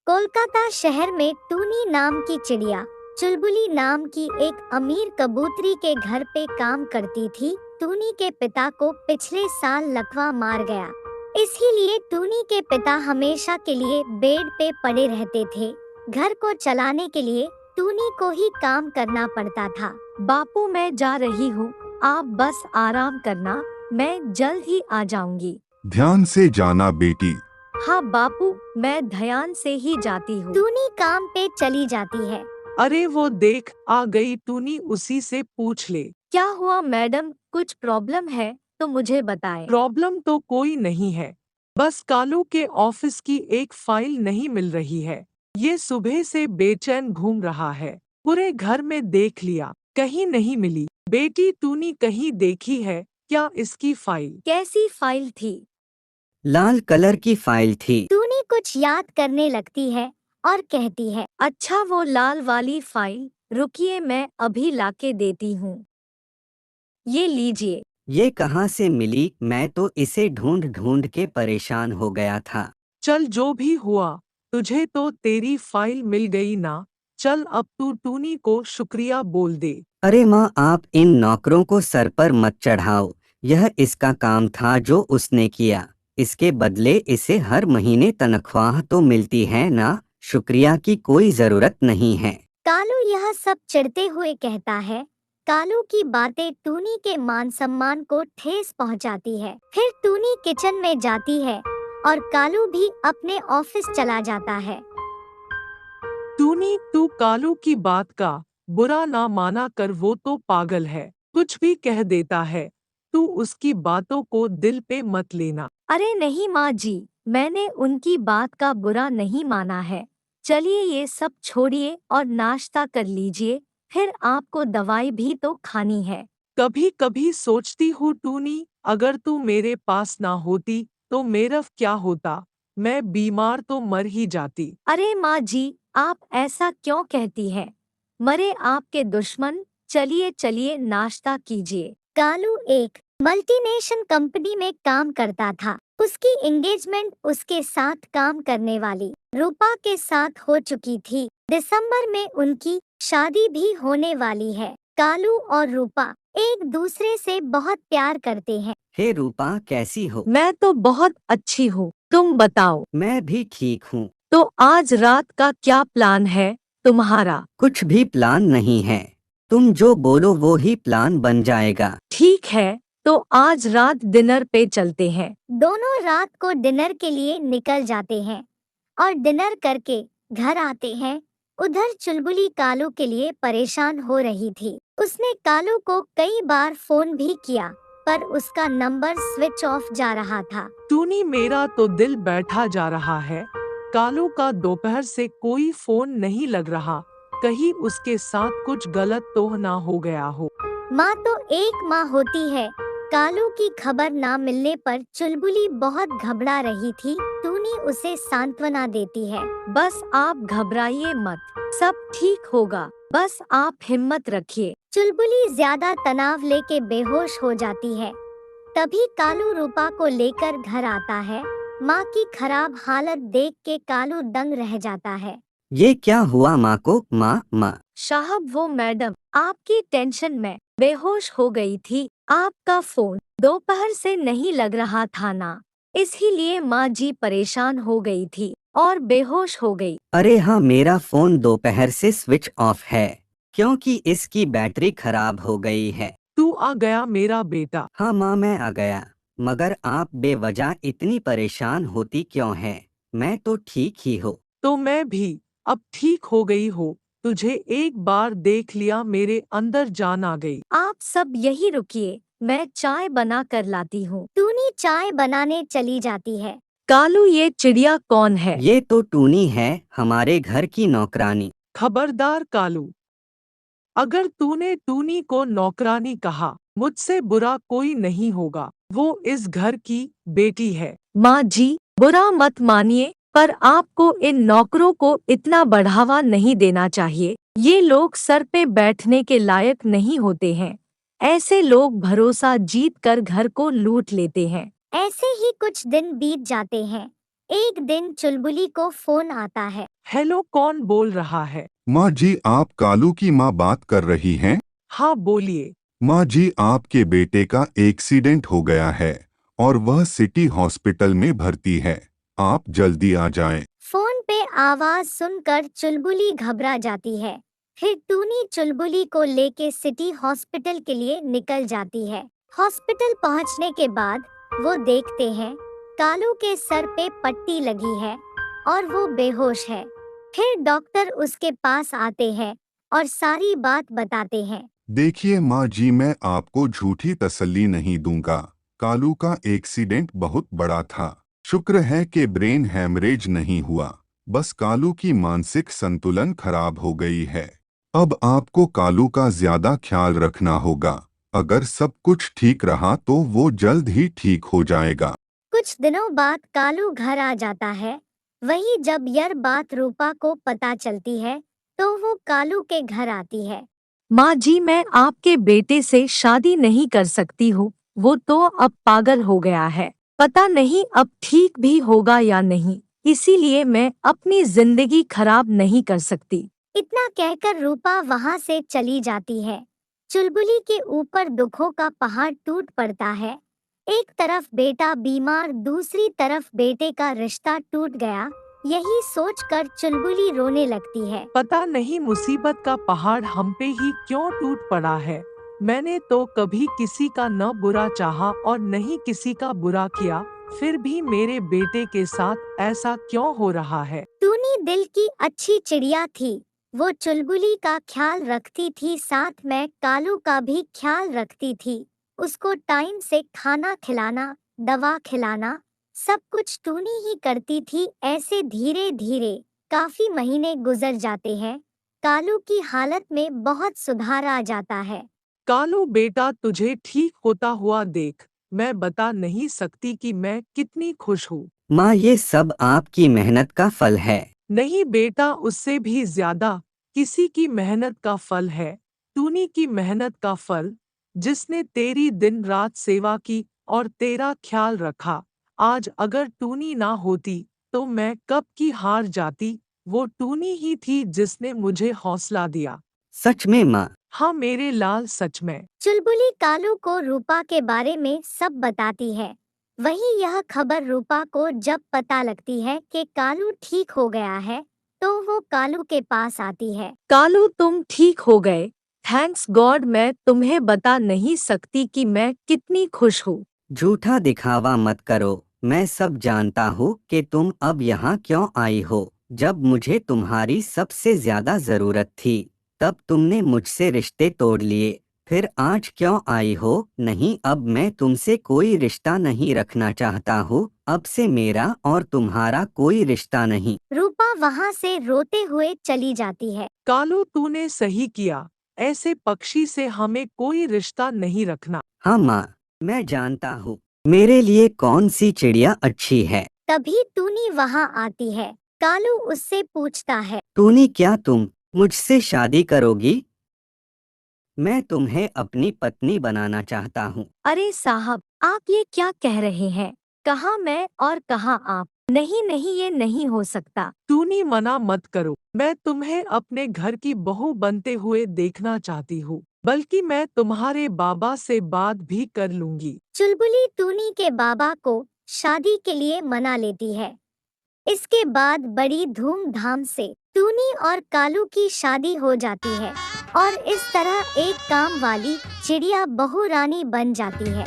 कोलकाता शहर में टूनी नाम की चिड़िया चुलबुली नाम की एक अमीर कबूतरी के घर पे काम करती थी। टूनी के पिता को पिछले साल लकवा मार गया, इसीलिए टूनी के पिता हमेशा के लिए बेड पे पड़े रहते थे। घर को चलाने के लिए टूनी को ही काम करना पड़ता था। बापू, मैं जा रही हूँ, आप बस आराम करना, मैं जल्द ही आ जाऊंगी। ध्यान से जाना बेटी। हाँ बापू, मैं ध्यान से ही जाती हूँ। टूनी काम पे चली जाती है। अरे वो देख, आ गई टूनी, उसी से पूछ ले। क्या हुआ मैडम, कुछ प्रॉब्लम है तो मुझे बताएं। प्रॉब्लम तो कोई नहीं है, बस कालू के ऑफिस की एक फाइल नहीं मिल रही है। ये सुबह से बेचैन घूम रहा है, पूरे घर में देख लिया, कहीं नहीं मिली। बेटी टूनी, कहीं देखी है क्या इसकी फाइल? कैसी फाइल थी? लाल कलर की फाइल थी। टूनी कुछ याद करने लगती है और कहती है, अच्छा, वो लाल वाली फाइल, रुकिए मैं अभी लाके देती हूँ। ये लीजिए। ये कहाँ से मिली? मैं तो इसे ढूंढ ढूंढ के परेशान हो गया था। चल, जो भी हुआ, तुझे तो तेरी फाइल मिल गई ना। चल अब तू टूनी को शुक्रिया बोल दे। अरे माँ, आप इन नौकरों को सर पर मत चढ़ाओ। यह इसका काम था जो उसने किया। इसके बदले इसे हर महीने तनख्वाह तो मिलती है ना। शुक्रिया की कोई जरूरत नहीं है। कालू यह सब चिढ़ते हुए कहता है। कालू की बातें टूनी के मान सम्मान को ठेस पहुंचाती है। फिर टूनी किचन में जाती है और कालू भी अपने ऑफिस चला जाता है। टूनी, तू कालू की बात का बुरा ना माना कर, वो तो पागल है, कुछ भी कह देता है। तू उसकी बातों को दिल पे मत लेना। अरे नहीं माँ जी, मैंने उनकी बात का बुरा नहीं माना है। चलिए ये सब छोड़िए और नाश्ता कर लीजिए, फिर आपको दवाई भी तो खानी है। कभी कभी सोचती हूँ टूनी, अगर तू मेरे पास ना होती तो मेरा क्या होता। मैं बीमार तो मर ही जाती। अरे माँ जी, आप ऐसा क्यों कहती हैं? मरे आपके दुश्मन। चलिए चलिए नाश्ता कीजिए। कालू एक मल्टीनेशनल कंपनी में काम करता था। उसकी एंगेजमेंट उसके साथ काम करने वाली रूपा के साथ हो चुकी थी। दिसंबर में उनकी शादी भी होने वाली है। कालू और रूपा एक दूसरे से बहुत प्यार करते हैं। हे रूपा, कैसी हो? मैं तो बहुत अच्छी हूँ, तुम बताओ। मैं भी ठीक हूँ। तो आज रात का क्या प्लान है तुम्हारा? कुछ भी प्लान नहीं है। तुम जो बोलो वो ही प्लान बन जाएगा। ठीक है, तो आज रात डिनर पे चलते हैं। दोनों रात को डिनर के लिए निकल जाते हैं और डिनर करके घर आते हैं। उधर चुलबुली कालू के लिए परेशान हो रही थी। उसने कालू को कई बार फोन भी किया, पर उसका नंबर स्विच ऑफ जा रहा था। टूनी, मेरा तो दिल बैठा जा रहा है। कालू का दोपहर से कोई फोन नहीं लग रहा, कहीं उसके साथ कुछ गलत तो ना हो गया हो। माँ तो एक माँ होती है। कालू की खबर ना मिलने पर चुलबुली बहुत घबरा रही थी। टूनी उसे सांत्वना देती है। बस आप घबराइए मत, सब ठीक होगा, बस आप हिम्मत रखिए। चुलबुली ज्यादा तनाव लेके बेहोश हो जाती है। तभी कालू रूपा को लेकर घर आता है। माँ की खराब हालत देख के कालू दंग रह जाता है। ये क्या हुआ माँ को? माँ। साहब, वो मैडम आपकी टेंशन में बेहोश हो गई थी। आपका फोन दोपहर से नहीं लग रहा था ना, इसीलिए माँ जी परेशान हो गई थी और बेहोश हो गई। अरे हाँ, मेरा फोन दोपहर से स्विच ऑफ है क्योंकि इसकी बैटरी खराब हो गई है। तू आ गया मेरा बेटा। हाँ माँ, मैं आ गया। मगर आप बेवजह इतनी परेशान होती क्यों हैं? मैं तो ठीक ही हूँ। तो मैं भी अब ठीक हो गई हो। तुझे एक बार देख लिया, मेरे अंदर जान आ गई। आप सब यही रुकिए, मैं चाय बना कर लाती हूँ। टूनी चाय बनाने चली जाती है। कालू, ये चिड़िया कौन है? ये तो टूनी है, हमारे घर की नौकरानी। खबरदार कालू, अगर तूने टूनी को नौकरानी कहा, मुझसे बुरा कोई नहीं होगा। वो इस घर की बेटी है। माँ जी, बुरा मत मानिए, पर आपको इन नौकरों को इतना बढ़ावा नहीं देना चाहिए। ये लोग सर पे बैठने के लायक नहीं होते हैं। ऐसे लोग भरोसा जीत कर घर को लूट लेते हैं। ऐसे ही कुछ दिन बीत जाते हैं। एक दिन चुलबुली को फोन आता है। हेलो, कौन बोल रहा है? माँ जी, आप कालू की माँ बात कर रही हैं? हाँ, बोलिए। माँ जी, आपके बेटे का एक्सीडेंट हो गया है और वह सिटी हॉस्पिटल में भर्ती है। आप जल्दी आ जाएं। फोन पे आवाज सुनकर चुलबुली घबरा जाती है। फिर टूनी चुलबुली को लेके सिटी हॉस्पिटल के लिए निकल जाती है। हॉस्पिटल पहुंचने के बाद वो देखते हैं कालू के सर पे पट्टी लगी है और वो बेहोश है। फिर डॉक्टर उसके पास आते हैं और सारी बात बताते हैं। देखिए माँ जी, मैं आपको झूठी तसल्ली नहीं दूंगा। कालू का एक्सीडेंट बहुत बड़ा था। शुक्र है कि ब्रेन हैमरेज नहीं हुआ, बस कालू की मानसिक संतुलन खराब हो गई है। अब आपको कालू का ज्यादा ख्याल रखना होगा। अगर सब कुछ ठीक रहा तो वो जल्द ही ठीक हो जाएगा। कुछ दिनों बाद कालू घर आ जाता है। वही जब यह बात रूपा को पता चलती है तो वो कालू के घर आती है। माँ जी, मैं आपके बेटे से शादी नहीं कर सकती हूँ। वो तो अब पागल हो गया है। पता नहीं अब ठीक भी होगा या नहीं, इसीलिए मैं अपनी जिंदगी खराब नहीं कर सकती। इतना कहकर रूपा वहां से चली जाती है। चुलबुली के ऊपर दुखों का पहाड़ टूट पड़ता है। एक तरफ बेटा बीमार, दूसरी तरफ बेटे का रिश्ता टूट गया। यही सोचकर चुलबुली रोने लगती है। पता नहीं मुसीबत का पहाड़ हम पे ही क्यों टूट पड़ा है। मैंने तो कभी किसी का न बुरा चाहा और न ही किसी का बुरा किया, फिर भी मेरे बेटे के साथ ऐसा क्यों हो रहा है? टूनी दिल की अच्छी चिड़िया थी। वो चुलबुली का ख्याल रखती थी, साथ में कालू का भी ख्याल रखती थी। उसको टाइम से खाना खिलाना, दवा खिलाना, सब कुछ टूनी ही करती थी। ऐसे धीरे धीरे काफी महीने गुजर जाते हैं। कालू की हालत में बहुत सुधार आ जाता है। कालू बेटा, तुझे ठीक होता हुआ देख मैं बता नहीं सकती कि मैं कितनी खुश हूँ। माँ, ये सब आपकी मेहनत का फल है। नहीं बेटा, उससे भी ज्यादा किसी की मेहनत का फल है। टूनी की मेहनत का फल, जिसने तेरी दिन रात सेवा की और तेरा ख्याल रखा। आज अगर टूनी ना होती तो मैं कब की हार जाती। वो टूनी ही थी जिसने मुझे हौसला दिया। सच में माँ? हाँ मेरे लाल, सच में। चुलबुली कालू को रूपा के बारे में सब बताती है। वही यह खबर रूपा को जब पता लगती है कि कालू ठीक हो गया है तो वो कालू के पास आती है। कालू, तुम ठीक हो गए, थैंक्स गॉड। मैं तुम्हें बता नहीं सकती कि मैं कितनी खुश हूँ। झूठा दिखावा मत करो। मैं सब जानता हूँ कि तुम अब यहाँ क्यों आई हो। जब मुझे तुम्हारी सबसे ज्यादा जरूरत थी तब तुमने मुझसे रिश्ते तोड़ लिए। फिर आज क्यों आई हो? नहीं, अब मैं तुमसे कोई रिश्ता नहीं रखना चाहता हूँ। अब से मेरा और तुम्हारा कोई रिश्ता नहीं। रूपा वहाँ से रोते हुए चली जाती है। कालू, तूने सही किया। ऐसे पक्षी से हमें कोई रिश्ता नहीं रखना। हाँ माँ, मैं जानता हूँ मेरे लिए कौन सी चिड़िया अच्छी है। तभी टूनी वहाँ आती है। कालू उससे पूछता है, टूनी, क्या तुम मुझसे शादी करोगी? मैं तुम्हें अपनी पत्नी बनाना चाहता हूँ। अरे साहब, आप ये क्या कह रहे हैं? कहाँ मैं और कहाँ आप? नहीं नहीं, ये नहीं हो सकता। टूनी, मना मत करो। मैं तुम्हें अपने घर की बहू बनते हुए देखना चाहती हूँ। बल्कि मैं तुम्हारे बाबा से बात भी कर लूंगी। चुलबुली टूनी के बाबा को शादी के लिए मना लेती है। इसके बाद बड़ी धूमधाम से टूनी और कालू की शादी हो जाती है और इस तरह एक काम वाली चिड़िया बहू रानी बन जाती है।